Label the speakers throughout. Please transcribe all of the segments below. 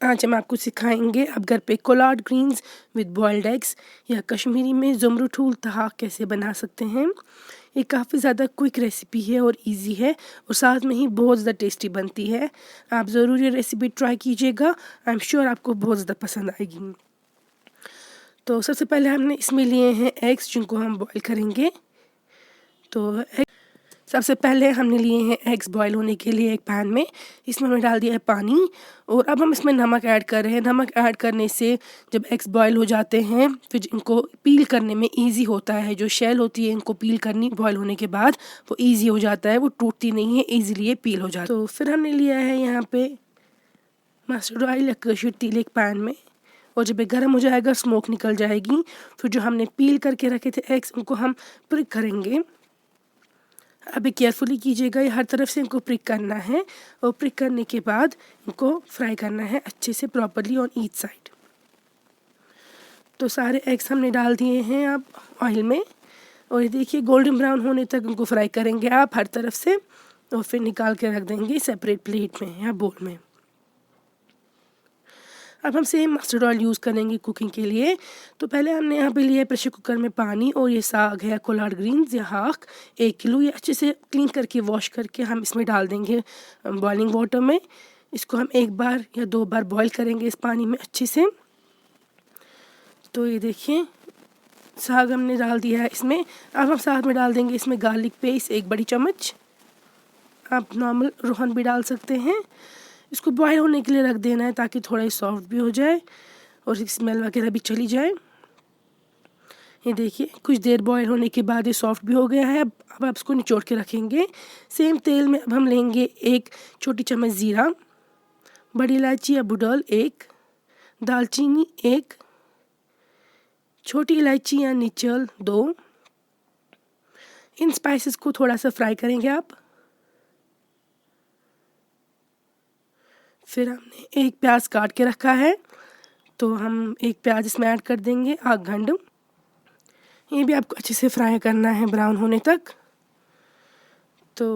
Speaker 1: आज हम आपको सिखाएंगे आप घर पे collard greens with boiled eggs या कश्मीरी में ज़ुमरुठूल तहाक कैसे बना सकते हैं। ये काफ़ी ज़्यादा क्विक रेसिपी है और इजी है और साथ में ही बहुत ज़्यादा टेस्टी बनती है। आप ज़रूर ये रेसिपी ट्राई कीजिएगा, आई एम श्योर आपको बहुत ज़्यादा पसंद आएगी। तो सबसे पहले हमने इसमें लिए हैं एग्स जिनको हम बॉईल करेंगे। तो सबसे पहले हमने लिए हैं एग्स बॉईल होने के लिए एक पैन में। इसमें हमने डाल दिया है पानी और अब हम इसमें नमक ऐड कर रहे हैं। नमक ऐड करने से जब एग्स बॉईल हो जाते हैं फिर इनको पील करने में इजी होता है। जो शेल होती है इनको पील करनी बॉईल होने के बाद वो इजी हो जाता है, वो टूटती नहीं है, इजीली ये पील हो जाता है। तो फिर हमने लिया है यहाँ पे मस्टर्ड ऑयल या कसूर तेल एक पैन में, और जब ये गर्म हो जाएगा स्मोक निकल जाएगी। फिर जो हमने पील करके रखे थे एग्स उनको हम प्रिक करेंगे। अभी केयरफुली कीजिएगा, ये हर तरफ से इनको प्रिक करना है और प्रिक करने के बाद इनको फ्राई करना है अच्छे से प्रॉपरली ऑन ईच साइड। तो सारे एग्स हमने डाल दिए हैं अब ऑयल में और ये देखिए गोल्डन ब्राउन होने तक इनको फ्राई करेंगे आप हर तरफ से, और फिर निकाल के रख देंगे सेपरेट प्लेट में या बोल में। अब हम सेम मस्टर्ड ऑयल यूज़ करेंगे कुकिंग के लिए। तो पहले हमने यहाँ पे लिया है प्रेशर कुकर में पानी, और ये साग है कोलार्ड ग्रीन्स या हाक 1 किलो। ये अच्छे से क्लीन करके वॉश करके हम इसमें डाल देंगे बॉइलिंग वाटर में। इसको हम 1 बार या 2 बार बॉईल करेंगे इस पानी में अच्छे से। तो ये देखिए साग हमने डाल दिया है इसमें। अब हम साथ में डाल देंगे इसमें गार्लिक पेस्ट 1 बड़ी चम्मच। आप नॉर्मल रोहन भी डाल सकते हैं। इसको बॉयल होने के लिए रख देना है ताकि थोड़ा ही सॉफ्ट भी हो जाए और स्मेल वगैरह भी चली जाए। ये देखिए कुछ देर बॉयल होने के बाद ये सॉफ्ट भी हो गया है। अब आप इसको निचोड़ के रखेंगे। सेम तेल में अब हम लेंगे 1 छोटी चम्मच ज़ीरा, बड़ी इलायची या बुडौल 1, दालचीनी 1, छोटी इलायची या निचल 2। इन स्पाइसेस को थोड़ा सा फ्राई करेंगे आप। फिर हमने 1 प्याज काट के रखा है, तो हम 1 प्याज इसमें ऐड कर देंगे आखंड। ये भी आपको अच्छे से फ्राई करना है ब्राउन होने तक। तो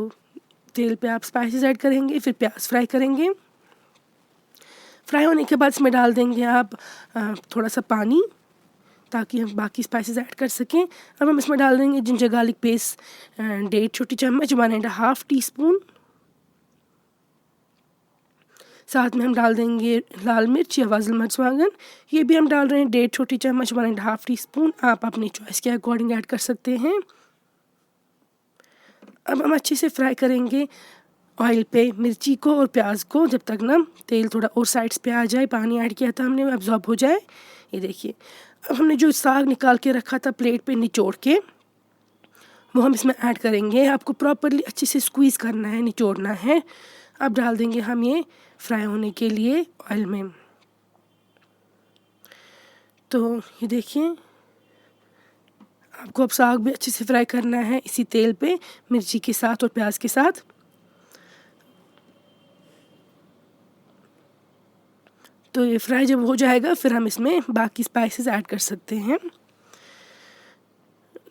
Speaker 1: तेल पे आप स्पाइसेस ऐड करेंगे, फिर प्याज फ्राई करेंगे। फ्राई होने के बाद इसमें डाल देंगे आप थोड़ा सा पानी ताकि हम बाकी स्पाइसेस ऐड कर सकें। अब हम इसमें डाल देंगे जिंजर गार्लिक पेस्ट 1.5 छोटी चम्मच, 1.5 टीस्पून। साथ में हम डाल देंगे लाल मिर्च या वाजल मर्चवागन, ये भी हम डाल रहे हैं 1.5 छोटी चम्मच, 1.5 टीस्पून। आप अपनी चॉइस के अकॉर्डिंग ऐड कर सकते हैं। अब हम अच्छे से फ्राई करेंगे ऑयल पे मिर्ची को और प्याज को जब तक ना तेल थोड़ा और साइड्स पे आ जाए, पानी ऐड किया था हमने अब्जॉर्ब हो जाए। ये देखिए अब हमने जो साग निकाल के रखा था प्लेट पे निचोड़ के, वो हम इसमें ऐड करेंगे। आपको प्रॉपरली अच्छे से स्क्वीज़ करना है, निचोड़ना है। अब डाल देंगे हम ये फ्राई होने के लिए ऑयल में। तो ये देखिए आपको अब साग भी अच्छे से फ्राई करना है इसी तेल पे मिर्ची के साथ और प्याज के साथ। तो ये फ्राई जब हो जाएगा फिर हम इसमें बाकी स्पाइसेस ऐड कर सकते हैं।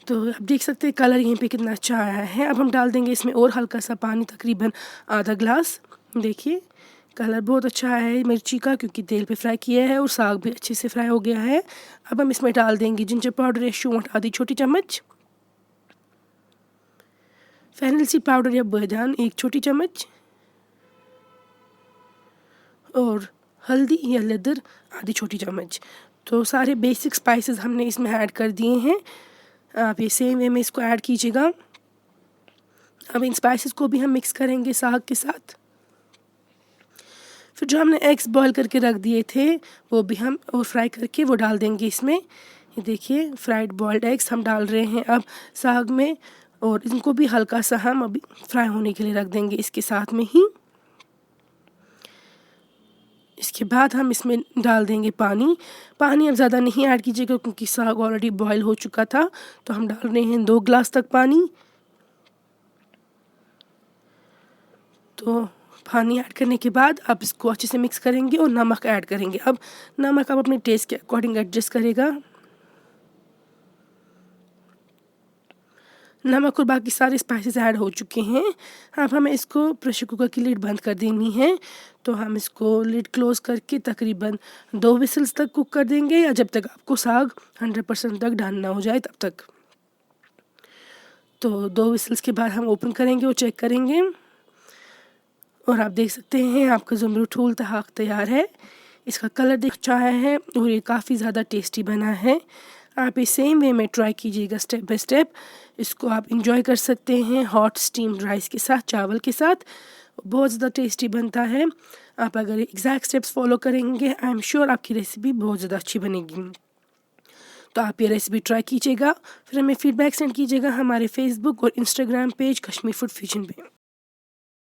Speaker 1: तो आप देख सकते हैं कलर यहीं पे कितना अच्छा आया है। अब हम डाल देंगे इसमें और हल्का सा पानी, तकरीबन आधा ग्लास। देखिए कलर बहुत अच्छा आया है मिर्ची का, क्योंकि तेल पे फ्राई किया है और साग भी अच्छे से फ्राई हो गया है। अब हम इसमें डाल देंगे जिंजर पाउडर या शोंठ आधी छोटी चम्मच, फेनल सीड पाउडर या बादाम 1 छोटी चम्मच, और हल्दी या लेदर आधी छोटी चम्मच। तो सारे बेसिक स्पाइसेस हमने इसमें ऐड कर दिए हैं। आप ये सेम वे में इसको ऐड कीजिएगा। अब इन स्पाइसेस को भी हम मिक्स करेंगे साग के साथ। फिर जो हमने एग्स बॉईल करके रख दिए थे वो भी हम और फ्राई करके वो डाल देंगे इसमें। ये देखिए फ्राइड बॉइल्ड एग्स हम डाल रहे हैं अब साग में, और इनको भी हल्का सा हम अभी फ्राई होने के लिए रख देंगे इसके साथ में ही। इसके बाद हम इसमें डाल देंगे पानी। पानी अब ज़्यादा नहीं ऐड कीजिएगा क्योंकि साग ऑलरेडी बॉईल हो चुका था। तो हम डाल रहे हैं 2 गिलास तक पानी। तो पानी ऐड करने के बाद आप इसको अच्छे से मिक्स करेंगे और नमक ऐड करेंगे। अब नमक आप अपने टेस्ट के अकॉर्डिंग एडजस्ट करेगा। नमक और बाकी सारे स्पाइसेस ऐड हो चुके हैं। अब हमें इसको प्रेशर कुकर की लिड बंद कर देनी है। तो हम इसको लिड क्लोज़ करके तकरीबन 2 विसल्स तक कुक कर देंगे, या जब तक आपको साग 100% तक डन ना हो जाए तब तक। तो 2 विसल्स के बाद हम ओपन करेंगे और चेक करेंगे, और आप देख सकते हैं आपका ज़ुमरू ठूल तहाक तैयार है। इसका कलर देख अच्छा है और ये काफ़ी ज़्यादा टेस्टी बना है। आप इस सेम वे में ट्राई कीजिएगा स्टेप बाय स्टेप। इसको आप इंजॉय कर सकते हैं हॉट स्टीम्ड राइस के साथ, चावल के साथ। बहुत ज़्यादा टेस्टी बनता है। आप अगर एग्जैक्ट स्टेप्स फॉलो करेंगे, आई एम श्योर आपकी रेसिपी बहुत ज़्यादा अच्छी बनेगी। तो आप ये रेसिपी ट्राई कीजिएगा, फिर हमें फीडबैक सेंड कीजिएगा हमारे फेसबुक और Instagram page Kashmir food fusion पे।